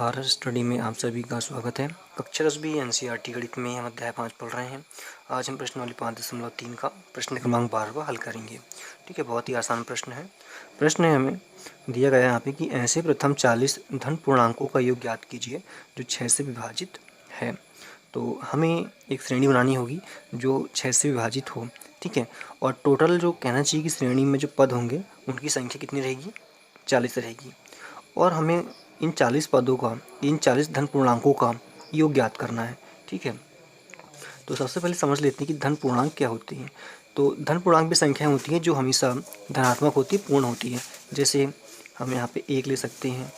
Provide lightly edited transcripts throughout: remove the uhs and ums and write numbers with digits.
Bharat study में आप सभी का स्वागत है। कक्षा 10 एनसीईआरटी गणित में हम अध्याय 5 पढ़ रहे हैं। आज हम प्रश्नावली 5.3 का प्रश्न क्रमांक 12 हल करेंगे। ठीक है, बहुत ही आसान प्रश्न है। प्रश्न है हमें दिया गया है यहाँ पे कि ऐसे प्रथम 40 धन पूर्णांकों का योग ज्ञात कीजिए जो 6 से विभाजित है। तो हमें एक श्रेणी बनानी होगी जो 6 से विभाजित हो। ठीक है, और टोटल जो कहना चाहिए कि श्रेणी में जो पद होंगे उनकी संख्या कितनी रहेगी, 40 रहेगी। और हमें इन 40 पदों का, इन 40 धन पूर्णांकों का योग ज्ञात करना है। ठीक है, तो सबसे पहले समझ लेते हैं कि धन पूर्णांक क्या होती हैं। तो धन पूर्णांक भी संख्याएं होती हैं जो हमेशा धनात्मक होती है, पूर्ण होती है। जैसे हम यहाँ पे 1 ले सकते हैं,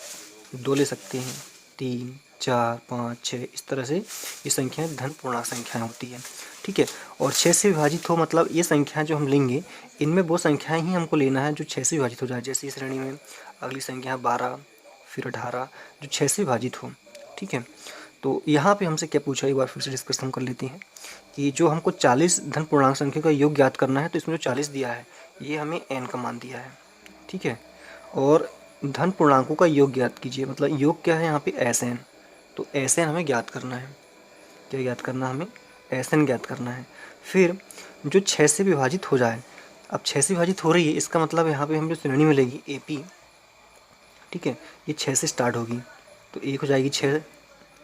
2 ले सकते हैं, 3, 4, 5, 6, इस तरह से ये संख्याएं धन पूर्णांक संख्याएं होती है। ठीक है, और 6 से विभाजित हो मतलब ये संख्याएं जो हम लेंगे इनमें वो संख्याएं ही हमको लेना है जो 6 से विभाजित हो जाए। जैसे इस श्रेणी में अगली संख्या 12, फिर 18, जो 6 से विभाजित हो। ठीक है, तो यहाँ पे हमसे क्या पूछा, एक बार फिर से डिस्कस हम कर लेते हैं कि जो हमको 40 धन पूर्णांक संख्या का योग ज्ञात करना है, तो इसमें जो 40 दिया है ये हमें n का मान दिया है। ठीक है, और धन पूर्णांकों का योग ज्ञात कीजिए, मतलब योग क्या है यहाँ पे Sn। तो Sn हमें ज्ञात करना है। क्या ज्ञात करना है हमें? Sn ज्ञात करना है। फिर जो 6 से विभाजित हो जाए, अब 6 से विभाजित हो रही है इसका मतलब यहाँ पे हम जो श्रेणी मिलेगी AP, ठीक है, ये 6 से स्टार्ट होगी। तो एक हो जाएगी 6,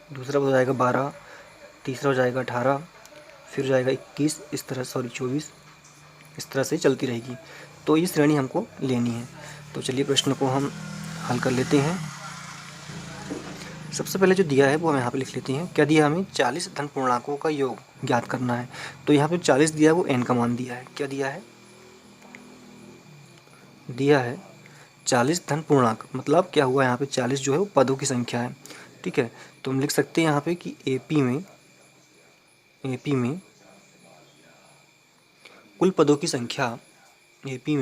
दूसरा हो जाएगा 12, तीसरा हो जाएगा 18, फिर हो जाएगा 21, इस तरह 24, इस तरह से चलती रहेगी। तो ये श्रेणी हमको लेनी है। तो चलिए प्रश्न को हम हल कर लेते हैं। सबसे पहले जो दिया है वो हम यहाँ पे लिख लेते हैं। क्या दिया हमें? 40 धन पूर्णांकों का योग ज्ञात करना है। तो यहाँ पे 40 दिया है वो n का मान दिया है। क्या दिया है? दिया है 40 धन पूर्णांक, मतलब क्या हुआ यहाँ पे 40 जो है वो पदों की संख्या है। ठीक है, तो हम लिख सकते हैं यहाँ पे कि AP में कुल पदों की संख्या, AP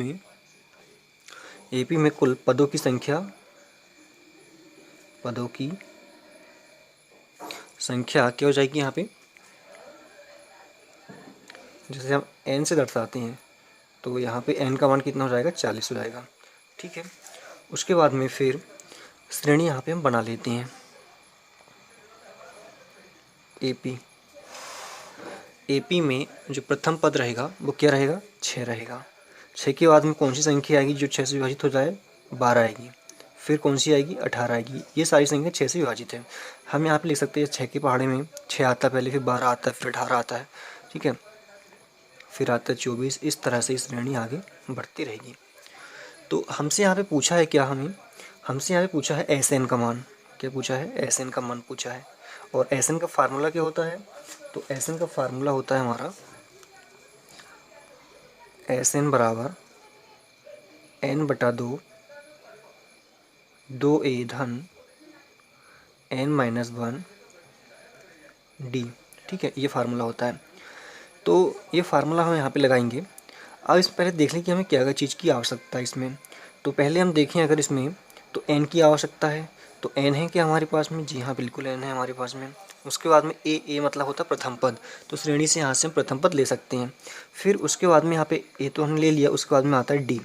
में कुल पदों की संख्या क्या हो जाएगी यहाँ पे? जैसे हम n से दर्शाते हैं तो यहाँ पे n का मान कितना हो जाएगा? 40 हो जाएगा। ठीक है, उसके बाद में फिर श्रेणी यहाँ पे हम बना लेते हैं। AP में जो प्रथम पद रहेगा वो क्या रहेगा? 6 रहेगा। 6 के बाद में कौन सी संख्या आएगी जो 6 से विभाजित हो जाए? 12 आएगी। फिर कौन सी आएगी? 18 आएगी। ये सारी संख्या 6 से विभाजित है। हम यहाँ पे लिख सकते हैं 6 के पहाड़े में 6 आता है पहले, फिर 12 आता है, फिर 18 आता है। ठीक है, फिर आता है 24। इस तरह से श्रेणी आगे बढ़ती रहेगी। तो हमसे यहाँ पे पूछा है क्या? हमसे यहाँ पे पूछा है Sn का मान। क्या पूछा है? Sn का मान पूछा है। और Sn का फार्मूला क्या होता है? तो Sn का फार्मूला होता है हमारा Sn बराबर n/2 2a धन n-1 d। ठीक है, ये फार्मूला होता है। तो ये फार्मूला हम यहाँ पे लगाएंगे। अब इस पहले देख लें कि हमें क्या क्या चीज़ की आवश्यकता है इसमें। तो पहले हम देखें अगर इसमें तो n की आवश्यकता है। तो n है क्या हमारे पास में? जी हाँ, बिल्कुल n है हमारे पास में। उसके बाद में a मतलब होता है प्रथम पद, तो श्रेणी से यहाँ से हम प्रथम पद ले सकते हैं। फिर उसके बाद में यहाँ पे a तो हमने ले लिया, उसके बाद में आता है d।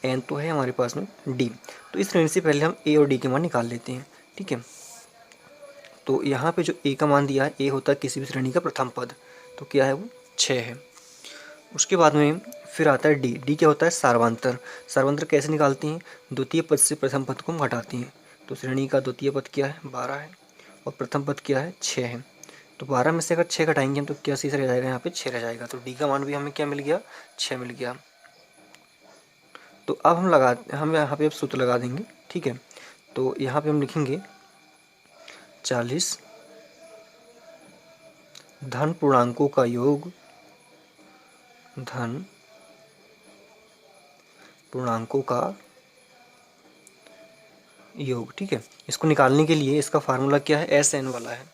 n तो है हमारे पास में d। तो इस श्रेणी से पहले हम a और d के मान निकाल लेते हैं। ठीक है, तो यहाँ पे जो a का मान दिया है, a होता है किसी भी श्रेणी का प्रथम पद, तो क्या है वो? 6 है। उसके बाद में फिर आता है डी क्या होता है? सार्वंतर। सार्वंतर कैसे निकालते हैं? द्वितीय पद से प्रथम पद को हम घटाते हैं। तो श्रेणी का द्वितीय पद क्या है? 12 है, और प्रथम पद क्या है? 6 है। तो 12 में से अगर 6 घटाएंगे हम तो क्या शेष रह जाएगा? यहाँ पे 6 रह जाएगा। तो डी का मान भी हमें क्या मिल गया? 6 मिल गया। तो अब हम यहाँ पे अब सूत्र लगा देंगे। ठीक है, तो यहाँ पे हम लिखेंगे 40 धन पूर्णांकों का योग, धन पूर्णांकों का योग। ठीक है, इसको निकालने के लिए इसका फार्मूला क्या है? Sn वाला है।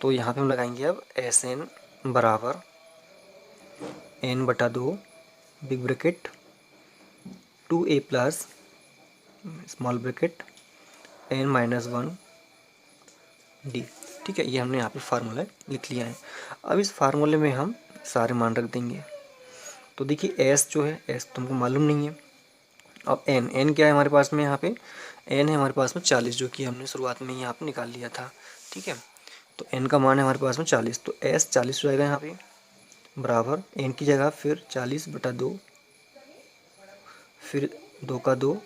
तो यहाँ पे हम लगाएंगे अब Sn बराबर n/2 big bracket 2a plus small bracket n-1 d। ठीक है, ये हमने यहाँ पे फार्मूला लिख लिया है। अब इस फार्मूले में हम सारे मान रख देंगे। तो देखिए s जो है, s तुमको मालूम नहीं है, अब n क्या है हमारे पास में, यहाँ पे n है हमारे पास में 40, जो कि हमने शुरुआत में यहाँ पे निकाल लिया था। ठीक है, तो n का मान है हमारे पास में 40, तो s 40 हो जाएगा यहाँ पे, बराबर n की जगह फिर 40/2, फिर 2 का 2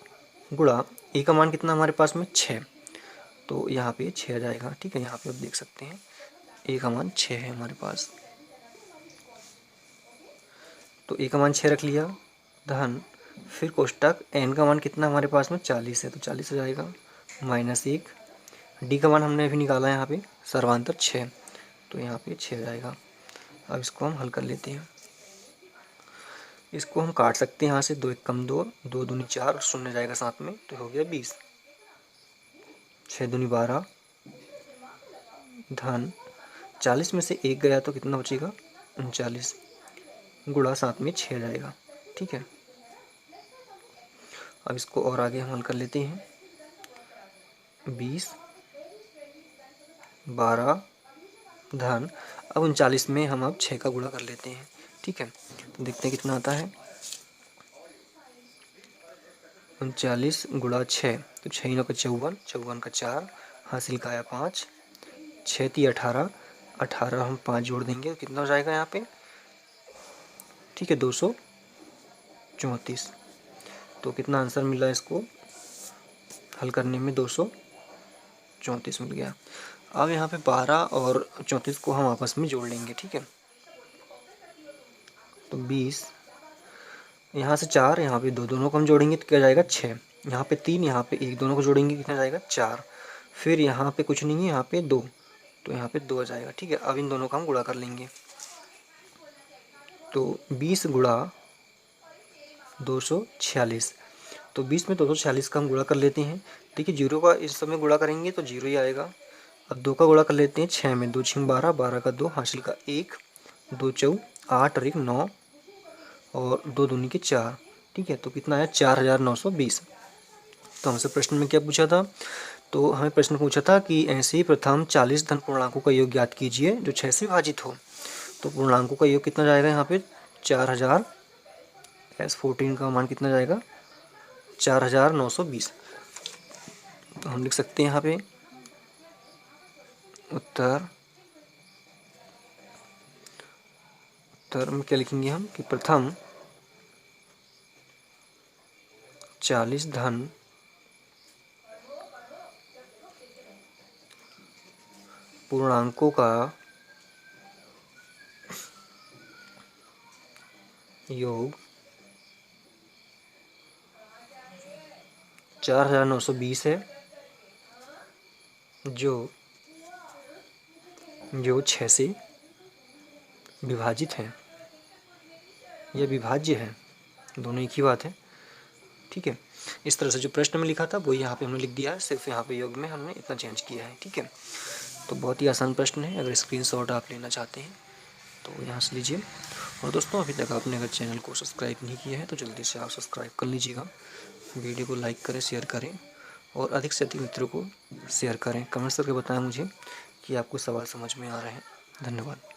गुणा a का मान कितना हमारे पास में 6, तो यहाँ पे 6 आ जाएगा। ठीक है, यहाँ पे आप देख सकते हैं a का मान 6 है हमारे पास, तो a का मान 6 रख लिया, धन फिर कोष्टक n का मान कितना हमारे पास में 40 है, तो 40 हो जाएगा, -1, d का मान हमने अभी निकाला है यहाँ पे सर्वांतर 6, तो यहाँ पे 6 हो जाएगा। अब इसको हम हल कर लेते हैं, इसको हम काट सकते हैं यहाँ से, 2 1 कम 2, 2 दूनी 4, शून्य जाएगा साथ में, तो हो गया 20, 6 दूनी 12, धन 40 में से 1 गया तो कितना बचेगा 39, गुणा साथ में 6 जाएगा। ठीक है, अब इसको और आगे हम हल कर लेते हैं, 20 12 धन, अब 39 में हम अब 6 का गुणा कर लेते हैं। ठीक है, तो देखते हैं कितना आता है, 39 गुणा 6, तो 6 9 का 54, 54 का 4, हासिल का आया 5, 6 3 18, 18 हम 5 जोड़ देंगे तो कितना हो जाएगा यहाँ पे, ठीक है 234, तो कितना आंसर मिला इसको हल करने में, 234 मिल गया। अब यहाँ पे 12 और 34 को हम आपस में जोड़ लेंगे। ठीक है, तो 20, यहाँ से 4, यहाँ पे 2, दोनों को हम जोड़ेंगे तो क्या जाएगा 6, यहाँ पे 3, यहाँ पे 1, दोनों को जोड़ेंगे कितना जाएगा 4, फिर यहाँ पे कुछ नहीं है, यहाँ पे 2, तो यहाँ पे 2 आ जाएगा। ठीक है, अब इन दोनों का हम गुणा कर लेंगे, तो 20 गुणा 246, तो 20 में 246 का हम गुणा कर लेते हैं। देखिए 0 का इस समय गुणा करेंगे तो 0 ही आएगा। अब 2 का गुणा कर लेते हैं, 6 में 2 6 12, 12 का 2, हासिल का 1, 2 4 8 और 1 9, और 2 दूनी के 4। ठीक है, तो कितना आया 4920। तो हमसे प्रश्न में क्या पूछा था, तो हमें प्रश्न पूछा था कि ऐसे ही प्रथम 40 धन पूर्णांकों का योग ज्ञात कीजिए जो 6 से विभाजित हो। तो पूर्णांकों का योग कितना जाएगा यहाँ पे 4000, S14 का मान कितना जाएगा 4920। तो हम लिख सकते हैं यहाँ पे उत्तर में क्या लिखेंगे हम कि प्रथम 40 धन पूर्णांकों का योग 4920 है, जो 6 से विभाजित है या विभाज्य है, दोनों एक ही बात है। ठीक है, इस तरह से जो प्रश्न में लिखा था वो यहाँ पे हमने लिख दिया है, सिर्फ यहाँ पे योग में हमने इतना चेंज किया है। ठीक है, तो बहुत ही आसान प्रश्न है, अगर स्क्रीनशॉट आप लेना चाहते हैं तो यहाँ से लीजिए। और दोस्तों अभी तक आपने अगर चैनल को सब्सक्राइब नहीं किया है तो जल्दी से आप सब्सक्राइब कर लीजिएगा, वीडियो को लाइक करें, शेयर करें और अधिक से अधिक मित्रों को शेयर करें। कमेंट्स करके बताएं मुझे कि आपको सवाल समझ में आ रहे हैं। धन्यवाद।